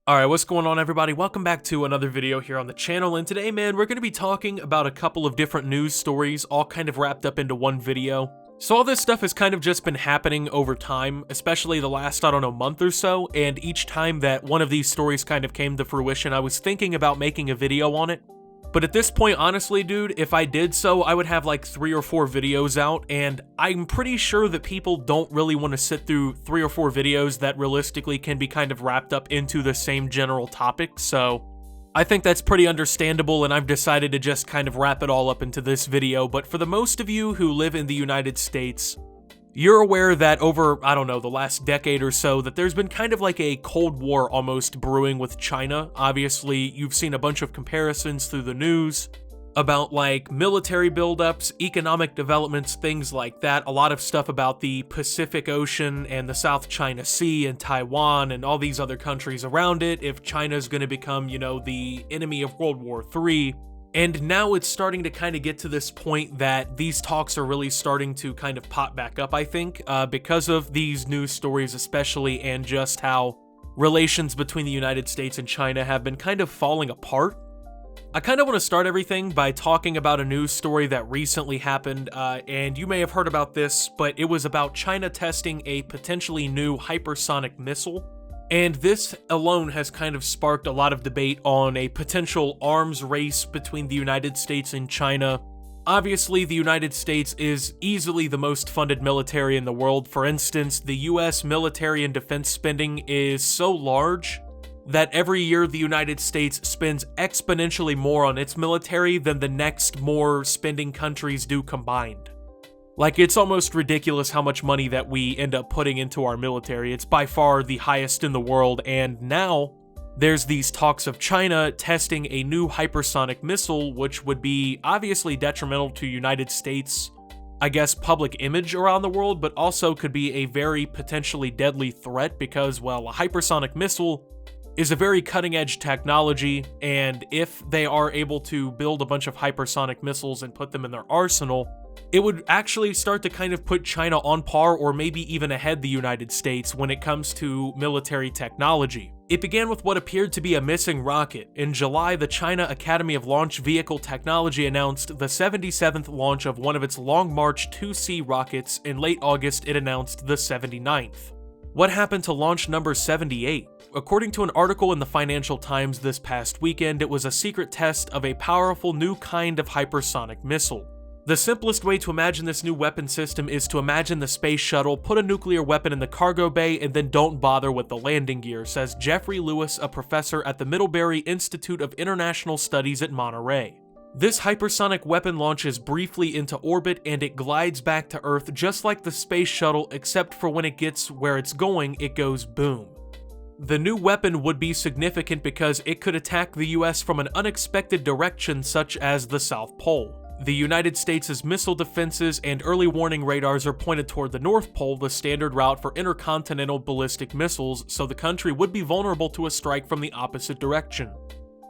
Alright, what's going on everybody? Welcome back to another video here on the channel, and today, man, we're going to be talking about a couple of different news stories, all kind of wrapped up into one video. So all this stuff has kind of just been happening over time, especially the last, I don't know, month or so, and each time that one of these stories kind of came to fruition, I was thinking about making a video on it. But at this point, honestly, dude, if I did so, I would have like 3 or 4 videos out, and I'm pretty sure that people don't really want to sit through 3 or 4 videos that realistically can be kind of wrapped up into the same general topic, so I think that's pretty understandable, and I've decided to just kind of wrap it all up into this video. But for the most of you who live in the United States, you're aware that over, I don't know, the last decade or so, that there's been kind of like a Cold War almost brewing with China. Obviously, you've seen a bunch of comparisons through the news about like military buildups, economic developments, things like that. A lot of stuff about the Pacific Ocean and the South China Sea and Taiwan and all these other countries around it. If China's going to become, you know, the enemy of World War III. And now it's starting to kind of get to this point that these talks are really starting to kind of pop back up, I think, because of these news stories especially, and just how relations between the United States and China have been kind of falling apart. I kind of want to start everything by talking about a news story that recently happened, and you may have heard about this, but it was about China testing a potentially new hypersonic missile. And this alone has kind of sparked a lot of debate on a potential arms race between the United States and China. Obviously, the United States is easily the most funded military in the world. For instance, the US military and defense spending is so large that every year the United States spends exponentially more on its military than the next more spending countries do combined. Like, it's almost ridiculous how much money that we end up putting into our military. It's by far the highest in the world, and now there's these talks of China testing a new hypersonic missile, which would be obviously detrimental to United States, I guess, public image around the world, but also could be a very potentially deadly threat because, well, a hypersonic missile is a very cutting-edge technology, and if they are able to build a bunch of hypersonic missiles and put them in their arsenal, it would actually start to kind of put China on par or maybe even ahead the United States when it comes to military technology. It began with what appeared to be a missing rocket. In July, the China Academy of Launch Vehicle Technology announced the 77th launch of one of its Long March 2C rockets. In late August, it announced the 79th. What happened to launch number 78? According to an article in the Financial Times this past weekend, it was a secret test of a powerful new kind of hypersonic missile. The simplest way to imagine this new weapon system is to imagine the space shuttle, put a nuclear weapon in the cargo bay, and then don't bother with the landing gear, says Jeffrey Lewis, a professor at the Middlebury Institute of International Studies at Monterey. This hypersonic weapon launches briefly into orbit and it glides back to Earth just like the space shuttle, except for when it gets where it's going, it goes boom. The new weapon would be significant because it could attack the US from an unexpected direction, such as the South Pole. The United States' missile defenses and early warning radars are pointed toward the North Pole, the standard route for intercontinental ballistic missiles, so the country would be vulnerable to a strike from the opposite direction.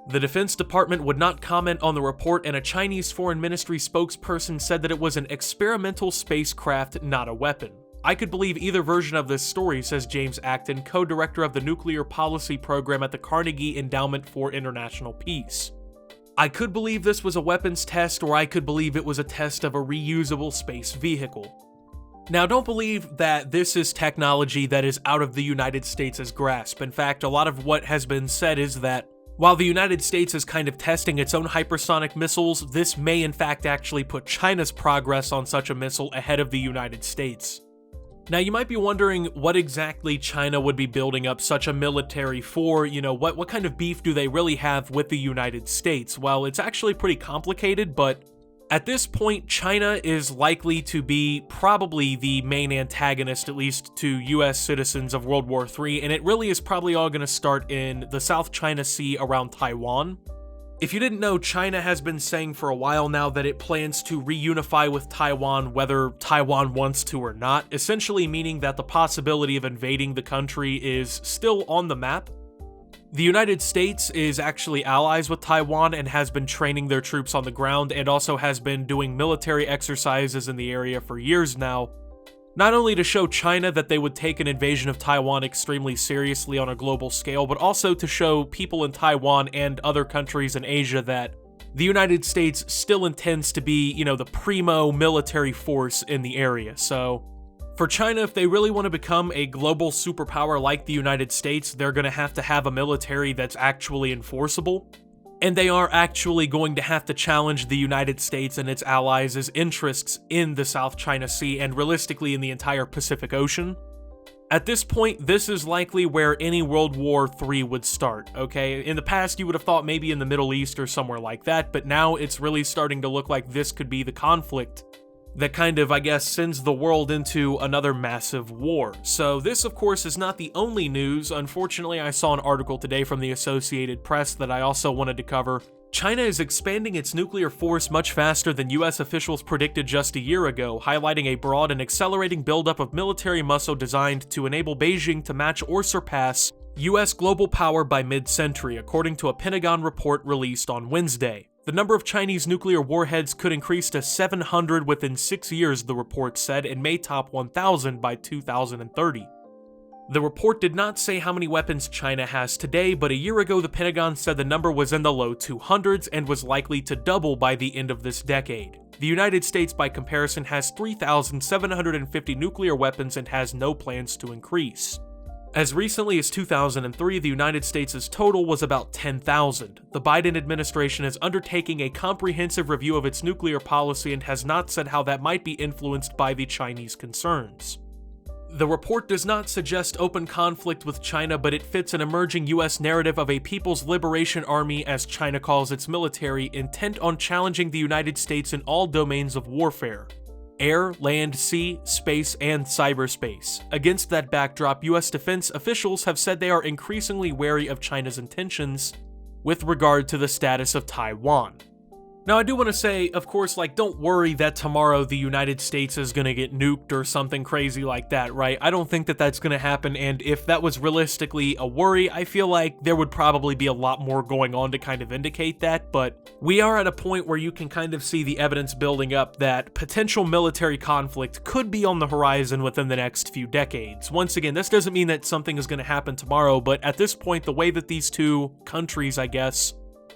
The Defense Department would not comment on the report, and a Chinese Foreign Ministry spokesperson said that it was an experimental spacecraft, not a weapon. I could believe either version of this story, says James Acton, co-director of the Nuclear Policy Program at the Carnegie Endowment for International Peace. I could believe this was a weapons test, or I could believe it was a test of a reusable space vehicle. Now, don't believe that this is technology that is out of the United States' grasp. In fact, a lot of what has been said is that while the United States is kind of testing its own hypersonic missiles, this may in fact actually put China's progress on such a missile ahead of the United States. Now, you might be wondering what exactly China would be building up such a military for. You know, what kind of beef do they really have with the United States? Well, it's actually pretty complicated, but at this point, China is likely to be probably the main antagonist, at least to US citizens, of World War III, and it really is probably all going to start in the South China Sea around Taiwan. If you didn't know, China has been saying for a while now that it plans to reunify with Taiwan whether Taiwan wants to or not, essentially meaning that the possibility of invading the country is still on the map. The United States is actually allies with Taiwan and has been training their troops on the ground and also has been doing military exercises in the area for years now. not only to show China that they would take an invasion of Taiwan extremely seriously on a global scale, but also to show people in Taiwan and other countries in Asia that the United States still intends to be, the primo military force in the area. So for China, if they really want to become a global superpower like the United States, they're going to have a military that's actually enforceable. And they are actually going to have to challenge the United States and its allies' interests in the South China Sea and realistically in the entire Pacific Ocean. At this point, this is likely where any World War III would start, okay? In the past, you would have thought maybe in the Middle East or somewhere like that, but now it's really starting to look like this could be the conflict that kind of, sends the world into another massive war. So this, of course, is not the only news. Unfortunately, I saw an article today from the Associated Press that I also wanted to cover. China is expanding its nuclear force much faster than US officials predicted just a year ago, highlighting a broad and accelerating buildup of military muscle designed to enable Beijing to match or surpass US global power by mid-century, according to a Pentagon report released on Wednesday. The number of Chinese nuclear warheads could increase to 700 within 6 years, the report said, and may top 1,000 by 2030. The report did not say how many weapons China has today, but a year ago the Pentagon said the number was in the low 200s and was likely to double by the end of this decade. The United States, by comparison, has 3,750 nuclear weapons and has no plans to increase. As recently as 2003, the United States' total was about 10,000. The Biden administration is undertaking a comprehensive review of its nuclear policy and has not said how that might be influenced by the Chinese concerns. The report does not suggest open conflict with China, but it fits an emerging US narrative of a People's Liberation Army, as China calls its military, intent on challenging the United States in all domains of warfare: air, land, sea, space, and cyberspace. Against that backdrop, US defense officials have said they are increasingly wary of China's intentions with regard to the status of Taiwan. Now, I do want to say, of course, don't worry that tomorrow the United States is going to get nuked or something crazy like that, right? I don't think that that's going to happen, and if that was realistically a worry, I feel like there would probably be a lot more going on to kind of indicate that, but we are at a point where you can kind of see the evidence building up that potential military conflict could be on the horizon within the next few decades. Once again, this doesn't mean that something is going to happen tomorrow, but at this point, the way that these two countries,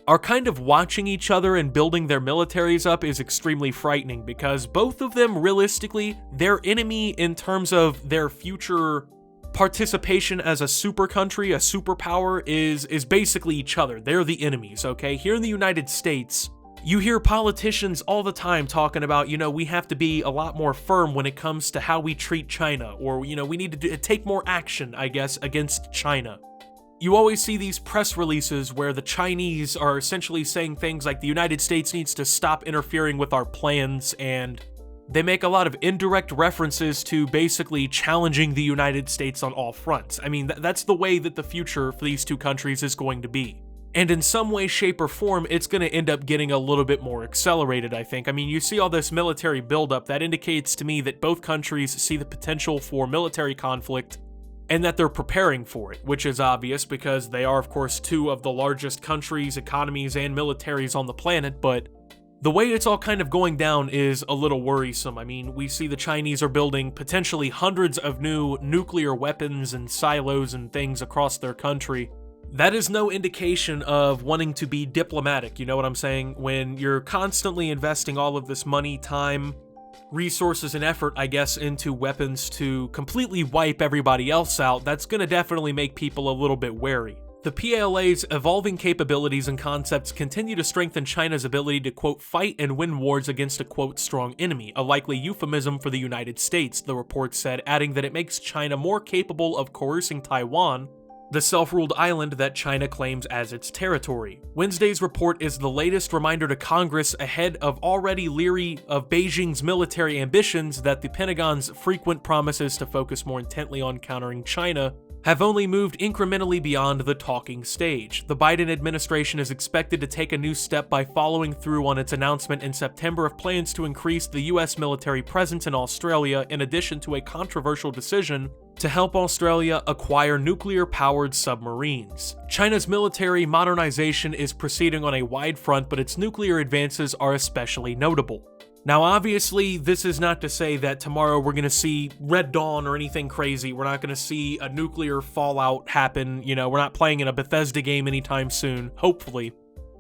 are kind of watching each other and building their militaries up is extremely frightening, because both of them, realistically, their enemy in terms of their future participation as a super country, a superpower, is basically each other. They're the enemies, okay? Here in the United States, you hear politicians all the time talking about, we have to be a lot more firm when it comes to how we treat China, or, we need to take more action, against China. You always see these press releases where the Chinese are essentially saying things like the United States needs to stop interfering with our plans, and they make a lot of indirect references to basically challenging the United States on all fronts. I mean, that's the way that the future for these two countries is going to be. And in some way, shape, or form, it's going to end up getting a little bit more accelerated, I think. I mean, you see all this military buildup, that indicates to me that both countries see the potential for military conflict and that they're preparing for it, which is obvious because they are, of course, two of the largest countries, economies, and militaries on the planet, but the way it's all kind of going down is a little worrisome. I mean, we see the Chinese are building potentially hundreds of new nuclear weapons and silos and things across their country. That is no indication of wanting to be diplomatic, you know what I'm saying? When you're constantly investing all of this money, time, resources, and effort, into weapons to completely wipe everybody else out, that's gonna definitely make people a little bit wary. The PLA's evolving capabilities and concepts continue to strengthen China's ability to, quote, fight and win wars against a, quote, strong enemy, a likely euphemism for the United States, the report said, adding that it makes China more capable of coercing Taiwan, the self-ruled island that China claims as its territory. Wednesday's report is the latest reminder to Congress, ahead of already leery of Beijing's military ambitions, that the Pentagon's frequent promises to focus more intently on countering China have only moved incrementally beyond the talking stage. The Biden administration is expected to take a new step by following through on its announcement in September of plans to increase the US military presence in Australia, in addition to a controversial decision to help Australia acquire nuclear-powered submarines. China's military modernization is proceeding on a wide front, but its nuclear advances are especially notable. Now, obviously, this is not to say that tomorrow we're going to see Red Dawn or anything crazy. We're not going to see a nuclear fallout happen. You know, we're not playing in a Bethesda game anytime soon, hopefully.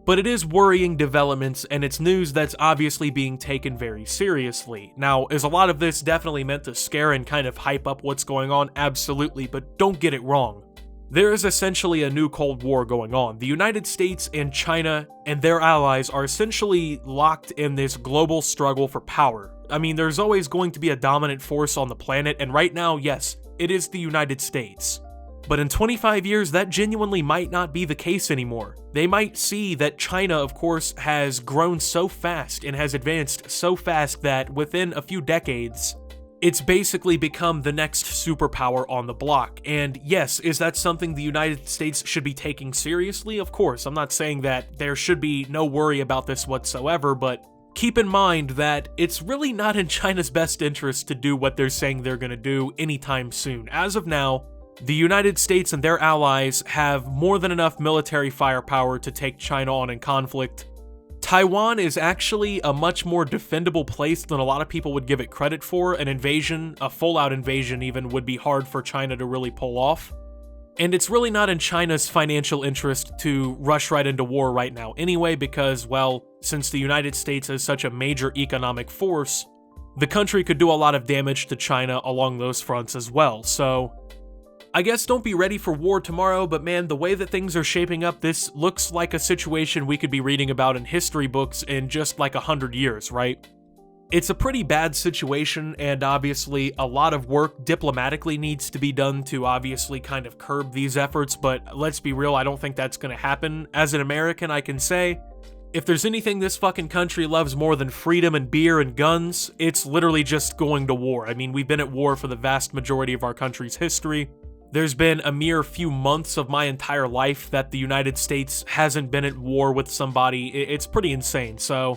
But it is worrying developments, and it's news that's obviously being taken very seriously. Now, is a lot of this definitely meant to scare and kind of hype up what's going on? Absolutely, but don't get it wrong. There is essentially a new Cold War going on. The United States and China and their allies are essentially locked in this global struggle for power. I mean, there's always going to be a dominant force on the planet, and right now, yes, it is the United States. But in 25 years, that genuinely might not be the case anymore. They might see that China, of course, has grown so fast and has advanced so fast that within a few decades, it's basically become the next superpower on the block. And yes, is that something the United States should be taking seriously? Of course, I'm not saying that there should be no worry about this whatsoever, but keep in mind that it's really not in China's best interest to do what they're saying they're going to do anytime soon. As of now, the United States and their allies have more than enough military firepower to take China on in conflict. Taiwan is actually a much more defendable place than a lot of people would give it credit for. An invasion, a full-out invasion even, would be hard for China to really pull off. And it's really not in China's financial interest to rush right into war right now anyway, because, well, since the United States is such a major economic force, the country could do a lot of damage to China along those fronts as well. So I guess don't be ready for war tomorrow, but man, the way that things are shaping up, this looks like a situation we could be reading about in history books in just like 100 years, right? It's a pretty bad situation, and obviously a lot of work diplomatically needs to be done to obviously kind of curb these efforts, but let's be real, I don't think that's gonna happen. As an American, I can say, if there's anything this fucking country loves more than freedom and beer and guns, it's literally just going to war. I mean, we've been at war for the vast majority of our country's history. There's been a mere few months of my entire life that the United States hasn't been at war with somebody. It's pretty insane. So,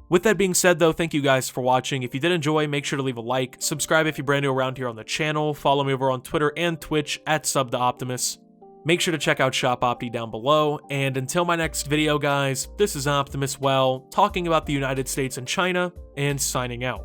with that being said though, thank you guys for watching. If you did enjoy, make sure to leave a like, subscribe if you're brand new around here on the channel, follow me over on Twitter and Twitch at @subtheoptimus. Make sure to check out Shop Opti down below, and until my next video guys, this is Optimus, well, talking about the United States and China, and signing out.